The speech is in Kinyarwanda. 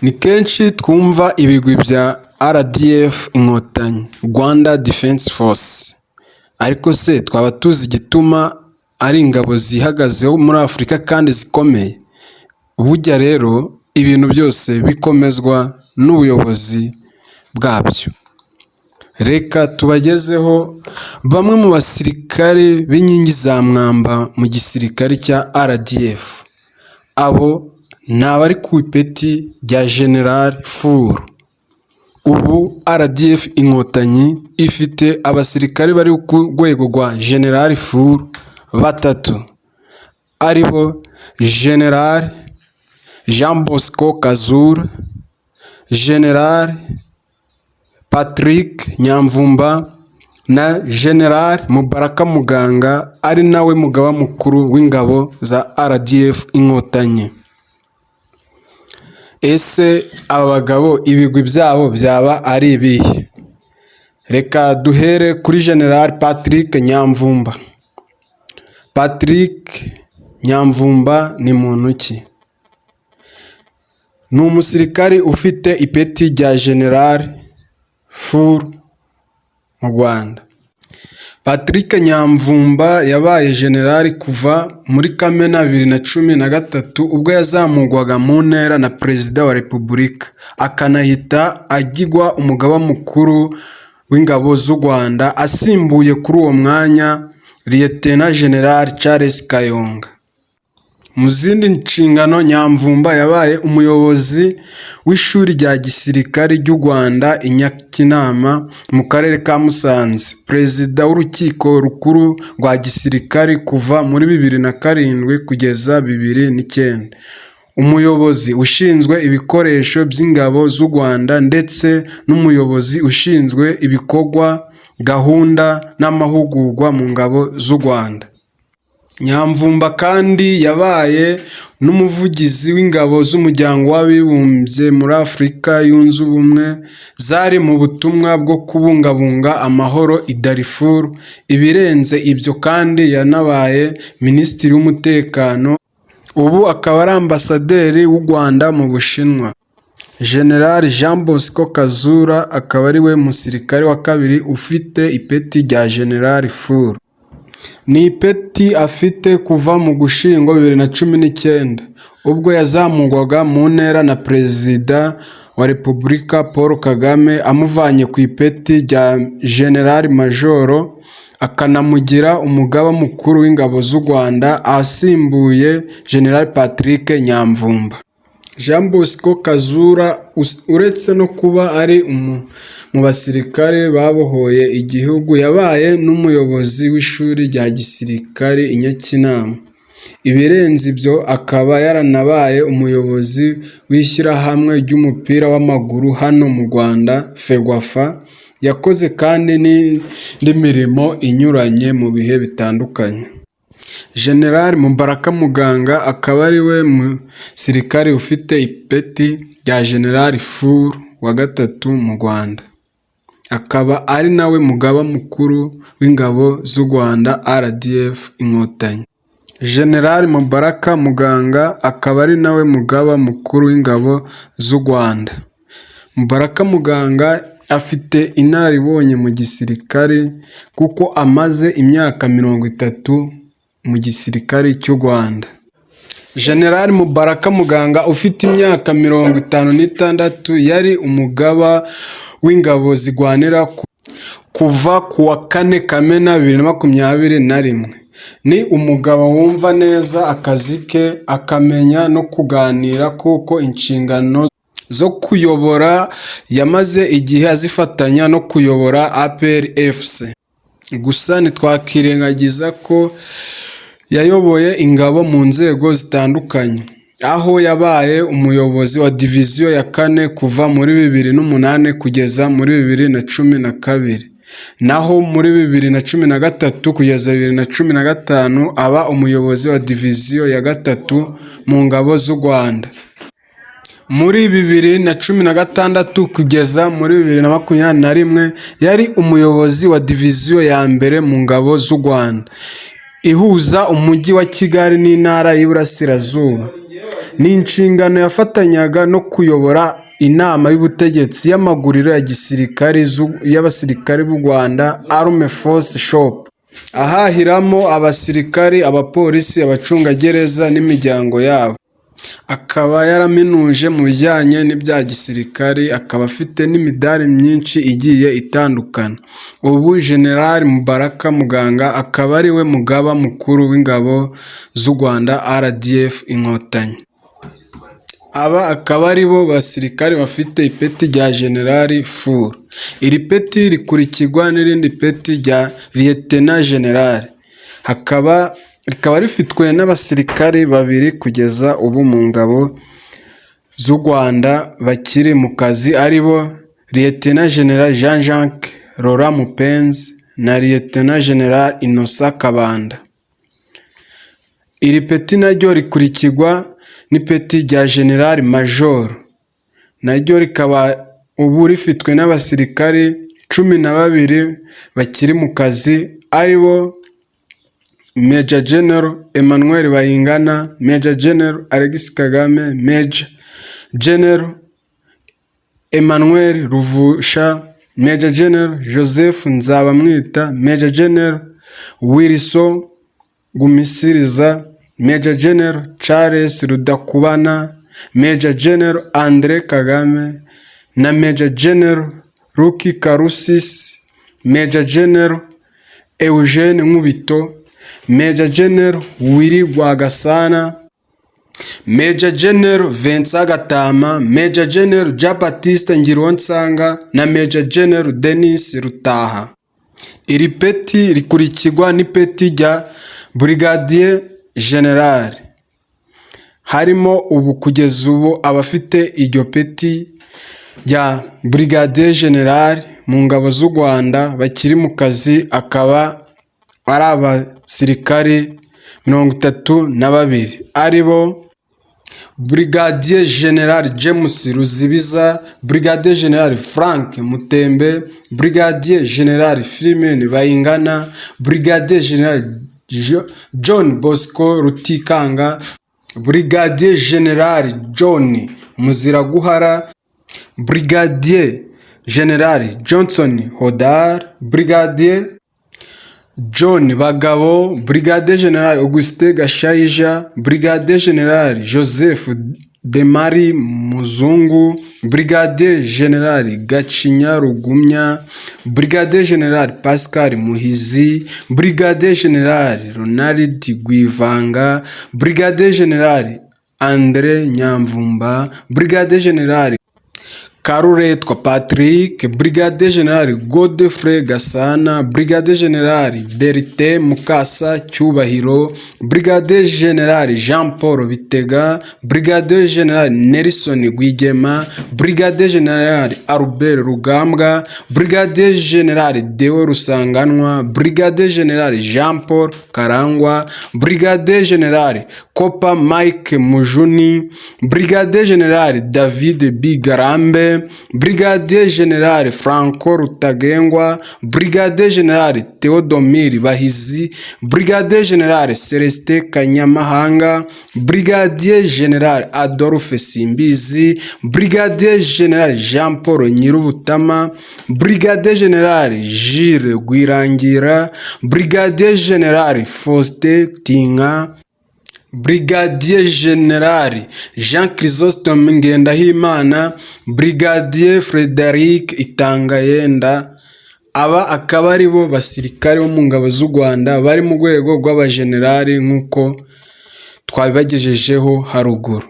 Ni kenshi twumva ibigwi bya RDF Inkotanyi, Rwanda Defense Force, ariko se twaba tuzi igituma ari ingabo zihagazeho muri Afurika kandi zikomeye? Burya rero ibintu byose bikomezwa n'ubuyobozi bwabyo. Reka tubagezeho bamwe mu basirikare b'inkingi za mwamba mu gisirikare cya RDF. Abo ni abari ku ipeti rya General Furu. Ubu RDF Inkotanyi ifite abasirikare bari ku rwego rwa General Furu batatu, aribo General Jean Bosco Kazura, General Patrick Nyamvumba na General Mubaraka Muganga, ari nawe mugaba mukuru w'ingabo za RDF Inkotanyi. Ese aba bagabo ibigwi byabo byaba ari ibihe? Reka duhere kuri General Patrick Nyamvumba. Patrick Nyamvumba ni muntu ki? Ni umusirikari ufite ipeti rya General Furu mu Rwanda. Patrick Nyamvumba yabaye generali kuva muri Kamena 2013 ubwo yazamurwaga mu ntera na Perezida wa Repubulika, akanahita agirwa umugaba mukuru w'ingabo z'u Rwanda, asimbuye kuri uwo mwanya Lieutenant General Charles Kayonga. Mu zindi nshingano, Nyamvumba yabaye umuyobozi w'ishuri rya gisirikare ry'u Rwanda i Nyakinama mu karere ka Musanze, perezida w'urukiko rukuru rwa gisirikare kuva muri 2007 kugeza 2009, umuyobozi ushinzwe ibikoresho by'ingabo z'u Rwanda ndetse n'umuyobozi ushinzwe ibikorwa, gahunda n'amahugurwa mu ngabo z'u Rwanda. Nyamvumba kandi yabaye n'umuvugizi w'ingabo z'umuryango w'abibumbye muri Afurika yunze ubumwe zari mu butumwa bwo kubungabunga amahoro i Darfur. Ibirenze ibyo kandi yanabaye minisitiri w'umutekano, ubu akaba ari ambasaderi w'u Rwanda mu Bushinwa. General Jean Bosco Kazura akaba ari we musirikare wa kabiri ufite ipeti rya General Furu. Ni ipeti afite kuva mu Gushyingo 2019 ubwo yazamurwaga mu ntera na Perezida wa Repubulika Paul Kagame, amuvanye ku ipeti rya General Majoro akanamugira umugaba mukuru w'ingabo z'u Rwanda, asimbuye General Patrick Nyamvumba. Jean Bosco Kazura uretse no kuba ari mu basirikare babohoye igihugu, yabaye n'umuyobozi w'ishuri rya gisirikare i Nyakinama. Ibirenze ibyo akaba yaranabaye umuyobozi w'ishyirahamwe ry'umupira w'amaguru hano mu Rwanda Ferwafa. Yakoze kandi n'indi mirimo inyuranye mu bihe bitandukanye. General Mubaraka Muganga akaba ari we musirikare ufite ipeti rya General Furu wa gatatu mu Rwanda, akaba ari nawe mugaba mukuru w'ingabo z'u Rwanda RDF Inkotanyi. General Mubaraka Muganga akaba ari nawe mugaba mukuru w'ingabo z'u Rwanda. Mubaraka Muganga afite inararibonye mu gisirikare kuko amaze imyaka 30 mu gisirikare cy'u Rwanda. General Mubaraka Muganga ufite imyaka 56 yari umugaba w'ingabo zigwanira kuva ku wa 4 Kamena 2021. Ni umugabo wumva neza akazi ke, akamenya no kuganira kuko inshingano zo kuyobora yamaze igihe azifatanya no kuyobora APR FC. Gusa ntitwakirengagiza ko yayoboye ingabo mu nzego zitandukanye, aho yabaye umuyobozi wa diviziyo ya 4 kuva muri 2008 kugeza muri 2012, naho muri 2013 kugeza 2015 aba umuyobozi wa diviziyo ya 3 mu ngabo z'u Rwanda. Muri 2016 kugeza muri 2021 yari umuyobozi wa diviziyo ya mbere mu ngabo z'u Rwanda ihuza umujyi wa Kigali n'intara y'Iburasirazuba. ni inshingano yafatanyaga no kuyobora inama y'ubutegetsi y'amaguriro ya gisirikare y'abasirikare b'u Rwanda Army Force Shop, ahahiramo abasirikari, abapolisi, abacungagereza n'imiryango yabo. Akaba yaraminuje mu bijyanye n'ibya gisirikare, akaba afite n'imidari myinshi igiye itandukana. Ubu General Mubaraka Muganga akaba ari we mugaba mukuru w'ingabo z'u Rwanda RDF Inkotanyi. Aba akaba ari bo basirikare bafite ipeti rya General Furu. Iri peti rikurikirwa n'irindi peti rya Lieutenant General. Rikaba rifitwe n'abasirikare babiri kugeza ubu mu ngabo z'u Rwanda bakiri mu kazi, ari bo Lieutenant General Jean-Jacques Laurent Mupenzi na Lieutenant General Innocent Kabanda. Iri peti naryo rikurikirwa n'ipeti rya General Major, naryo rikaba ubu rifitwe n'abasirikare 12 bakiri mu kazi, ari bo Major General Emmanuel Bayingana, Major General Alex Kagame, Major General Emmanuel Ruvusha, Major General Joseph Nzabamwita, Major General Wilson Gumisiriza, Major General Charles Rudakubana, Major General Andre Kagame na Major General Ruki Karusisi, Major General Eugene Nkubito, Major General Willy Rwagasana, Major General Vincent Gatama, Major General Jean Baptiste Ngironsanga na Major General Denis Rutaha. Iri peti rikurikirwa n'ipeti rya Brigadier General. Harimo ubu kugeza ubu abafite iryo peti rya Brigadier General mu ngabo z'u Rwanda bakiri mu kazi, akaba ari abasirikare 32, ari bo Brigadier General James Ruzibiza, Brigadier General Frank Mutembe, Brigadier General Philemon Bayingana, Brigadier General John Bosco Rutikanga, Brigadier General John Muziraguhara, Brigadier General Johnson Hodar, Brigadier John Bagabo, Brigadier General Auguste Gashayija, Brigadier General Joseph Demari Muzungu, Brigadier General Gacinya Rugumya, Brigadier General Pascal Muhizi, Brigadier General Ronald Gwivanga, Brigadier General Andre Nyamvumba, Brigadier General Karuretwa Patrick, Brigadier General Godfrey Gasana, Brigadier General Bertin Mukasa Cyubahiro, Brigadier General Jean Paul Bitega, Brigadier General Nelson Gwigema, Brigadier General Albert Rugambwa, Brigadier General Deo Rusanganwa, Brigadier General Jean Paul Karangwa, Brigadier General Kopa Mike Mujuni, Brigadier General David Bigarambe, Brigadier General Franco Rutagengwa, Brigadier General Theodomir Bahizi, Brigadier General Celestin Kanyamahanga, Brigadier General Adolphe Simbizi, Brigadier General Jean Paul Nyirubutama, Brigadier General Gilles Gwirangira, Brigadier General Faustin Tinka, Brigadier General Jean Chrysostome Ngendahimana, Brigadier Frederic Itangayenda. Aba akaba ari bo basirikare bo mu ngabo z'u Rwanda bari mu rwego rw'abajenerali nk'uko twabibagejejeho haruguru.